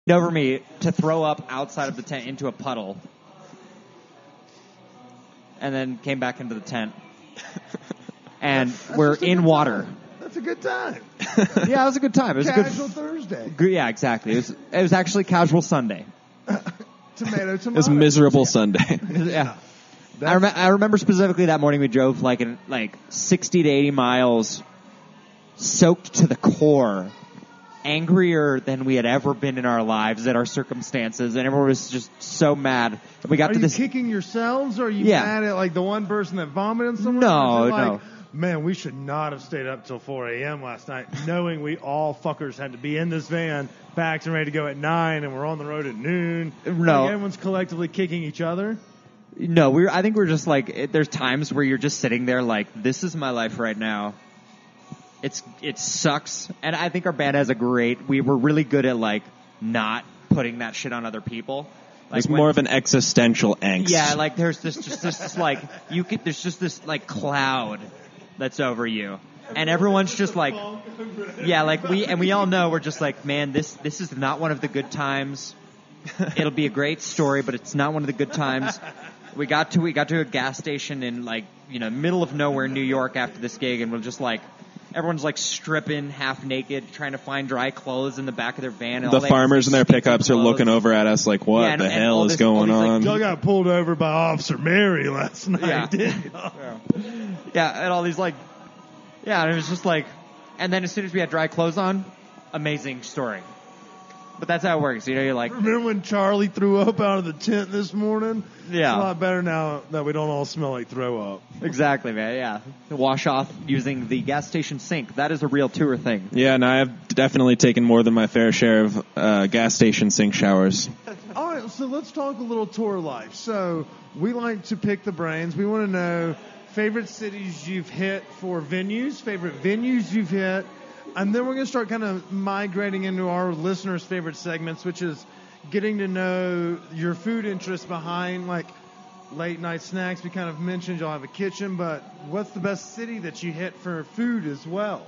over me to throw up outside of the tent into a puddle. And then came back into the tent. And we're in water. That's a good time. Yeah, it was a good time. It was Casual a good Thursday. Yeah, exactly. It was actually casual Sunday. Tomato. It was miserable Sunday. Yeah. I remember specifically that morning we drove like 60 to 80 miles, soaked to the core, angrier than we had ever been in our lives at our circumstances, and everyone was just so mad. And we got Are to you this. kicking yourselves, or are you Yeah. mad at like the one person that vomited somewhere? No, Or is it like, no. Man, we should not have stayed up till 4 a.m. last night, knowing we all fuckers had to be in this van, packed and ready to go at 9, and we're on the road at noon. No. Like, everyone's collectively kicking each other. No, I think we're just like, there's times where you're just sitting there like, this is my life right now. It sucks. And I think our band has we were really good at like not putting that shit on other people. Like It's more of an existential angst. Yeah, like there's there's just this like cloud that's over you. And everyone's just like, yeah, like we all know we're just like, man, this is not one of the good times. It'll be a great story, but it's not one of the good times. We got to a gas station in like, middle of nowhere in New York after this gig, and we're just like, everyone's like stripping half naked, trying to find dry clothes in the back of their van. And The farmers in their pickups are looking over at us like, what the hell is going on? Y'all got pulled over by Officer Mary last night, Yeah. didn't y'all? Yeah, and all these like, yeah, and it was just like, and then as soon as we had dry clothes on, amazing story. But that's how it works, you're like... Remember when Charlie threw up out of the tent this morning? Yeah. It's a lot better now that we don't all smell like throw up. Exactly, man, yeah. Wash off using the gas station sink. That is a real tour thing. Yeah, and I have definitely taken more than my fair share of gas station sink showers. All right, so let's talk a little tour life. So we like to pick the brains. We want to know favorite cities you've hit for venues, favorite venues you've hit, and then we're going to start kind of migrating into our listeners' favorite segments, which is getting to know your food interests behind, like, late night snacks. We kind of mentioned y'all have a kitchen, but what's the best city that you hit for food as well?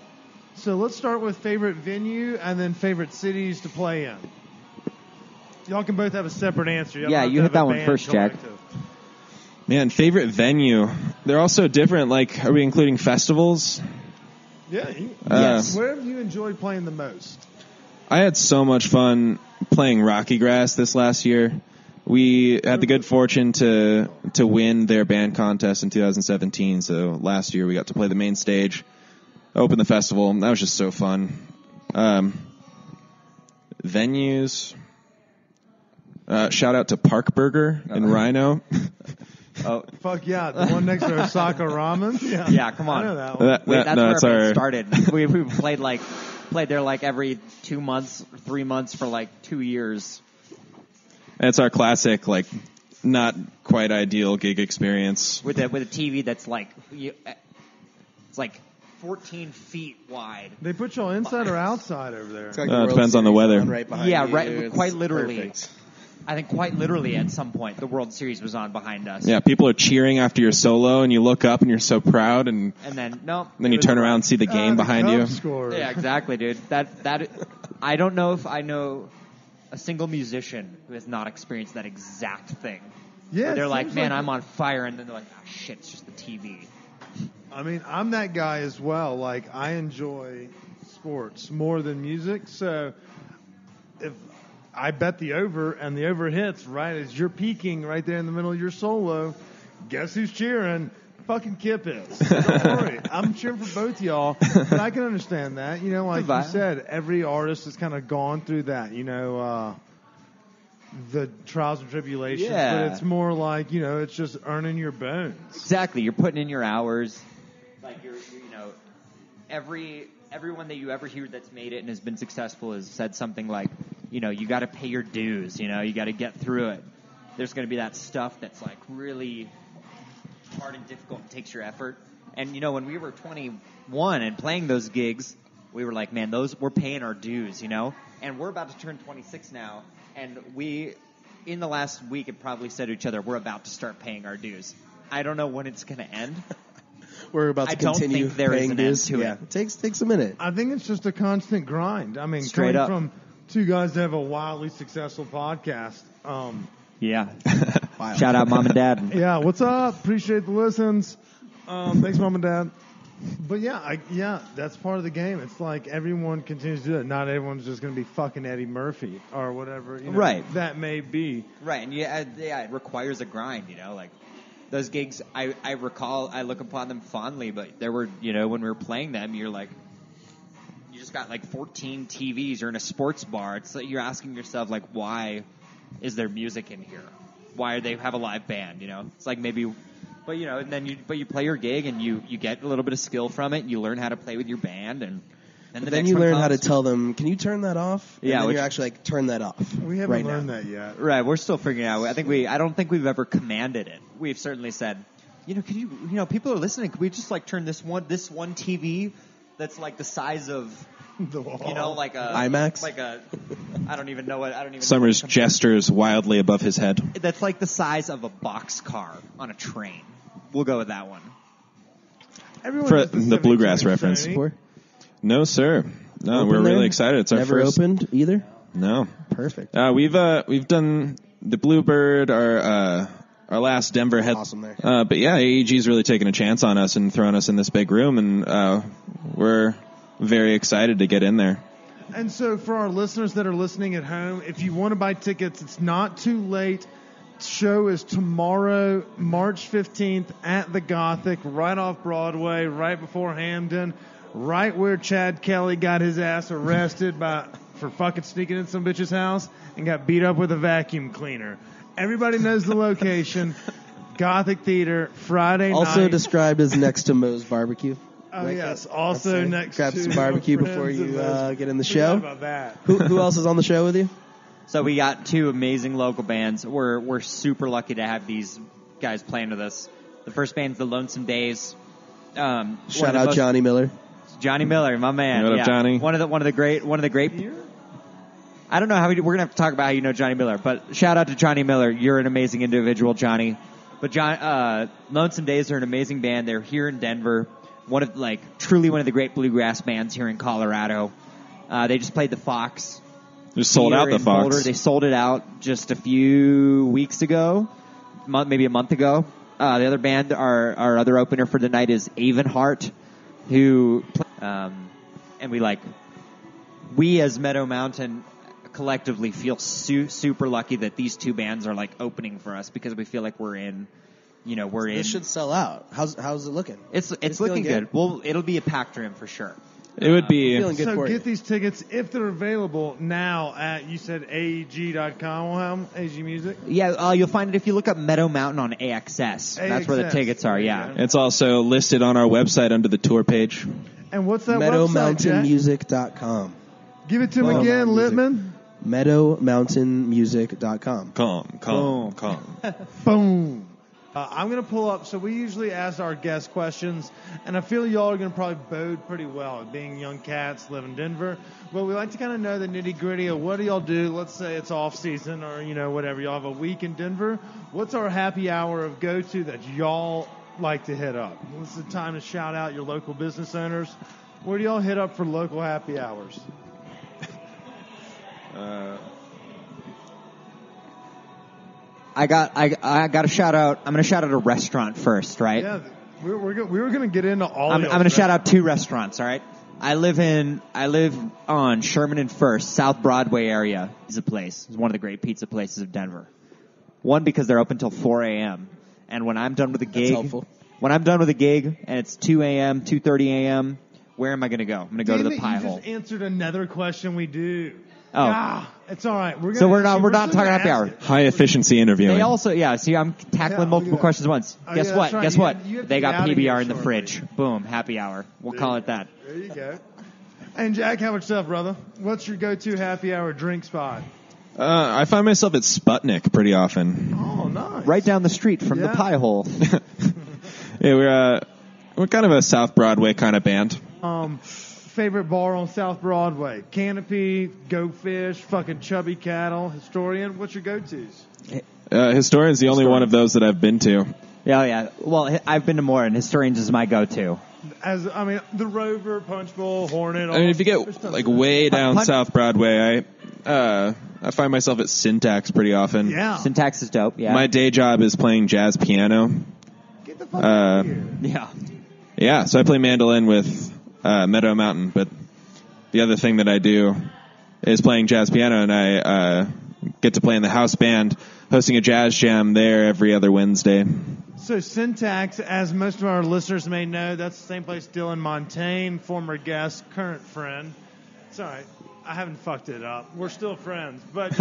So let's start with favorite venue and then favorite cities to play in. Y'all can both have a separate answer. Yeah, you hit that one first, Jack. Man, favorite venue. They're all so different. Like, are we including festivals? Yeah. Yes. Where have you enjoyed playing the most? I had so much fun playing Rocky Grass this last year. We had the good fortune to win their band contest in 2017. So last year we got to play the main stage, open the festival. That was just so fun. Venues. Shout out to Park Burger in Rhino. Oh, fuck yeah! The one next to Osaka Ramen. Yeah, come on. I know that one. That's where it started. We played there like every 2 months, 3 months for like 2 years. And it's our classic, like, not quite ideal gig experience with a TV that's like it's like 14 feet wide. They put y'all inside or outside over there? It depends on the weather. Right behind Yeah, you. right. It's Quite literally. perfect. I think quite literally at some point the World Series was on behind us. Yeah, people are cheering after your solo, and you look up and you're so proud, and then no. then you turn around and see the game behind you. Scores. Yeah, exactly, dude. That I don't know if I know a single musician who has not experienced that exact thing. Yeah, where they're it like, seems man, like I'm on fire, and then they're like, oh shit, it's just the TV. I mean, I'm that guy as well. Like, I enjoy sports more than music, so if I bet the over, and the over hits right as you're peaking right there in the middle of your solo, guess who's cheering? Fucking Kip is. Don't worry. I'm cheering for both y'all, but I can understand that. Like you said, every artist has kind of gone through that, the trials and tribulations, Yeah. but it's more like, it's just earning your bones. Exactly. You're putting in your hours. Like you're everyone that you ever hear that's made it and has been successful has said something like, you got to pay your dues. You got to get through it. There's going to be that stuff that's like really hard and difficult and takes your effort. And when we were 21 and playing those gigs, we were like, man, we're paying our dues. And we're about to turn 26 now, and we, in the last week, have probably said to each other, we're about to start paying our dues. I don't know when it's going to end. We're about to continue there is paying an dues. end to Yeah, it. it takes a minute. I think it's just a constant grind. I mean, Straight going up. from Two guys that have a wildly successful podcast. Yeah. Shout out Mom and Dad. Yeah, what's up? Appreciate the listens. Thanks, Mom and Dad. But yeah, that's part of the game. It's like everyone continues to do it. Not everyone's just going to be fucking Eddie Murphy or whatever. Right. That may be. Right, and it requires a grind. Like those gigs. I recall. I look upon them fondly, but there were when we were playing them, you're like, you just got like 14 TVs. You're in a sports bar. It's like you're asking yourself like, why is there music in here? Why do they have a live band? It's like maybe. But and then you play your gig and you get a little bit of skill from it. You learn how to play with your band and then you learn how to tell them, can you turn that off? Yeah, and then you're actually like, turn that off. We haven't learned that yet. Right, we're still figuring it out. I don't think we've ever commanded it. We've certainly said, can you people are listening. Can we just like turn this one TV that's like the size of the wall. like a IMAX, like a I don't even know. Summers gestures wildly above his head. That's like the size of a boxcar on a train. We'll go with that one. Everyone For has the bluegrass reference. No, sir. No, Open we're there? really excited. It's our Never first. opened either? No. Perfect. We've done the Bluebird, our last Denver head. Awesome there. But yeah, AEG's really taken a chance on us and thrown us in this big room, and we're very excited to get in there. And so for our listeners that are listening at home, if you want to buy tickets, it's not too late. Show is tomorrow, March 15th at the Gothic, right off Broadway, right before Hamden, right where Chad Kelly got his ass arrested for fucking sneaking in some bitch's house and got beat up with a vacuum cleaner. Everybody knows the location. Gothic Theater, Friday night. Also described as next to Moe's Barbecue. Oh, yes. Also next grab to some barbecue Friends before you and get in the Forgot show. about that. Who else is on the show with you? So we got two amazing local bands. We're super lucky to have these guys playing with us. The first band's the Lonesome Days. Shout out Johnny Miller. Johnny Miller, my man. What up, Johnny? One of the great. I don't know how we're gonna have to talk about how you know Johnny Miller, but shout out to Johnny Miller. You're an amazing individual, Johnny. But Lonesome Days are an amazing band. They're here in Denver. Truly one of the great bluegrass bands here in Colorado. They just played the Fox. Just sold out the Fox. Boulder. They sold it out just a few weeks ago, maybe a month ago. The other band, our other opener for the night is Avonheart, who, and we as Meadow Mountain collectively feel super lucky that these two bands are like opening for us because we feel like we're in. This should sell out. How's it looking? It's looking good. Well, it'll be a packed room for sure. It would be. So get these tickets if they're available now at, you said AEG.com. We'll have them, AEG Music. Yeah, you'll find it if you look up Meadow Mountain on AXS. That's where the tickets are, yeah. It's also listed on our website under the tour page. And what's that website, MeadowMountainMusic.com. Give it to him again, Littman. MeadowMountainMusic.com. Calm. Boom. I'm going to pull up. So we usually ask our guests questions, and I feel y'all are going to probably bode pretty well, being young cats, live in Denver. Well, we like to kind of know the nitty-gritty of what do y'all do. Let's say it's off-season or, whatever. Y'all have a week in Denver. What's our happy hour of go-to that y'all like to hit up? This is the time to shout out your local business owners. Where do y'all hit up for local happy hours? I got a shout out. I'm going to shout out a restaurant first, right? Yeah, we were going to get into all. I'm going to shout out two restaurants. All right. I live on Sherman and First, South Broadway area. It's a place. It's one of the great pizza places of Denver. One, because they're open till 4 a.m. And when I'm done with the gig, and it's 2 a.m., 2:30 a.m., where am I going to go? I'm going to go to the Pie Hole. You just answered another question we do. Oh. It's all right. We're not talking happy hour. High efficiency interviewing. They also, see, I'm tackling multiple questions at once. Guess what? Right. Guess what? You they got PBR in the shortly. fridge. Boom, happy hour. We'll call it that. There you go. And Jack, how much stuff, brother? What's your go-to happy hour drink spot? I find myself at Sputnik pretty often. Oh, nice. Right down the street from the Pie Hole. Yeah, we're kind of a South Broadway kind of band. Favorite bar on South Broadway? Canopy, Go Fish, fucking Chubby Cattle, Historian. What's your go-tos? Historian's the only one of those that I've been to. Yeah. Well, I've been to more, and Historians is my go-to. The Rover, Punch Bowl, Hornet. If you get way down South Broadway, I find myself at Syntax pretty often. Yeah. Syntax is dope. Yeah. My day job is playing jazz piano. Get the fuck out of here. Yeah. Yeah, so I play mandolin with Meadow Mountain, but the other thing that I do is playing jazz piano, and I get to play in the house band, hosting a jazz jam there every other Wednesday. So Syntax, as most of our listeners may know, that's the same place Dylan Montaigne, former guest, current friend. It's all right. I haven't fucked it up. We're still friends. But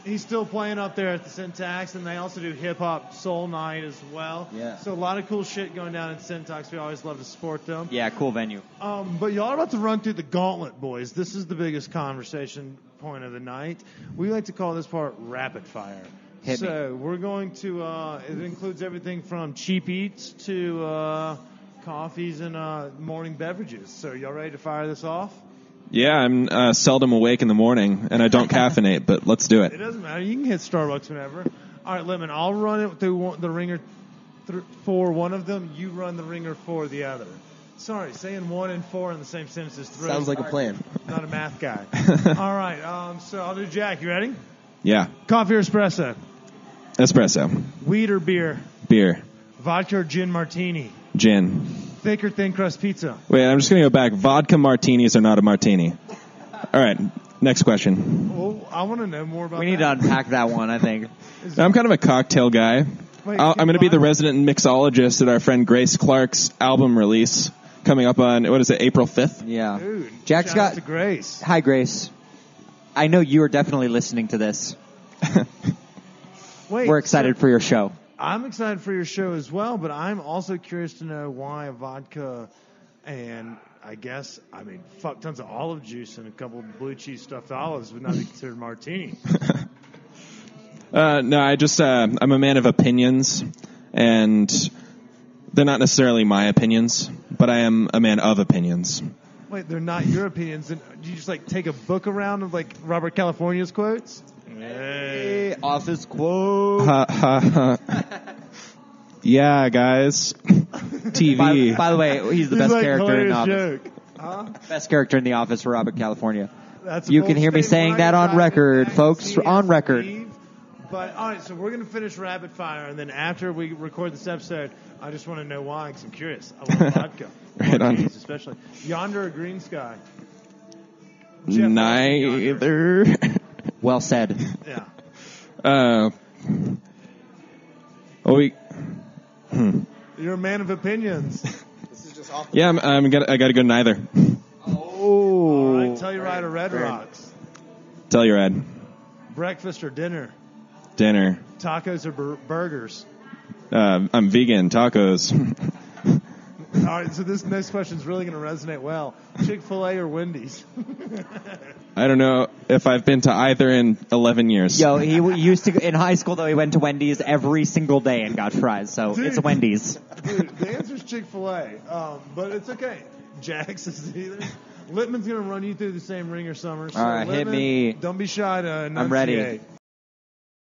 he's still playing up there at the Syntax, and they also do hip-hop soul night as well. Yeah. So a lot of cool shit going down at Syntax. We always love to support them. Yeah, cool venue. But y'all are about to run through the gauntlet, boys. This is the biggest conversation point of the night. We like to call this part rapid fire. Hit me. So we're going to, it includes everything from cheap eats to coffees and morning beverages. So y'all ready to fire this off? Yeah, I'm seldom awake in the morning, and I don't caffeinate, but let's do It it. doesn't matter. You can hit Starbucks whenever. All right, Lippman, I'll run it through the ringer for one of them. You run the ringer for the other. Sorry, saying 1 and 4 in the same sentence is through. Sounds like a plan. Not a math guy. All right, so I'll do Jack. You ready? Yeah. Coffee or espresso? Espresso. Wheat or beer? Beer. Vodka or gin martini? Gin. Thick or thin crust pizza? Wait, I'm just going to go back. Vodka martinis are not a martini. All right, next question. Well, I want to know more about We need to that. unpack that one, I think. I'm kind of a cocktail guy. Wait, I'm going to be the resident mixologist at our friend Grace Clark's album release coming up on, what is it, April 5th? Yeah. Dude, Jack's shout out got... to Grace. Hi, Grace. I know you are definitely listening to this. Wait, We're excited for your show. I'm excited for your show as well, but I'm also curious to know why a vodka and fuck tons of olive juice and a couple of blue cheese stuffed olives would not be considered martini. No, I'm a man of opinions, and they're not necessarily my opinions, but I am a man of opinions. Wait, they're not your opinions. And do you just take a book around of Robert California's quotes? Hey, office quote. Ha, ha, ha. Yeah, guys. TV. By the way, he's the best character in the hilarious office. joke. Huh? Best character in the office for Robert California. That's a You bold can hear me statement. saying that on Right, record, right, folks. right. On record. But, all right, so we're going to finish rapid fire, and then after we record this episode, I just want to know why, because I'm curious. I love vodka. Right on. Martinis especially. Yonder or green sky? Jeff Neither. Well said. Yeah. You're a man of opinions. This is just awful. Yeah, I got to go neither. All right, Telluride or Red Rocks? Telluride. Breakfast or dinner? Dinner. Tacos or burgers? I'm vegan. Tacos. All right, so this next question is really going to resonate well. Chick-fil-A or Wendy's? I don't know if I've been to either in 11 years. Yo, he used to, in high school, though, he went to Wendy's every single day and got fries. So Dude. it's Wendy's. Dude, the answer is Chick-fil-A, but it's okay. Jax is either. Lippman's going to run you through the same ringer, Summer. So All right, hit Lippman, me. Don't be shy to enunciate. I'm ready.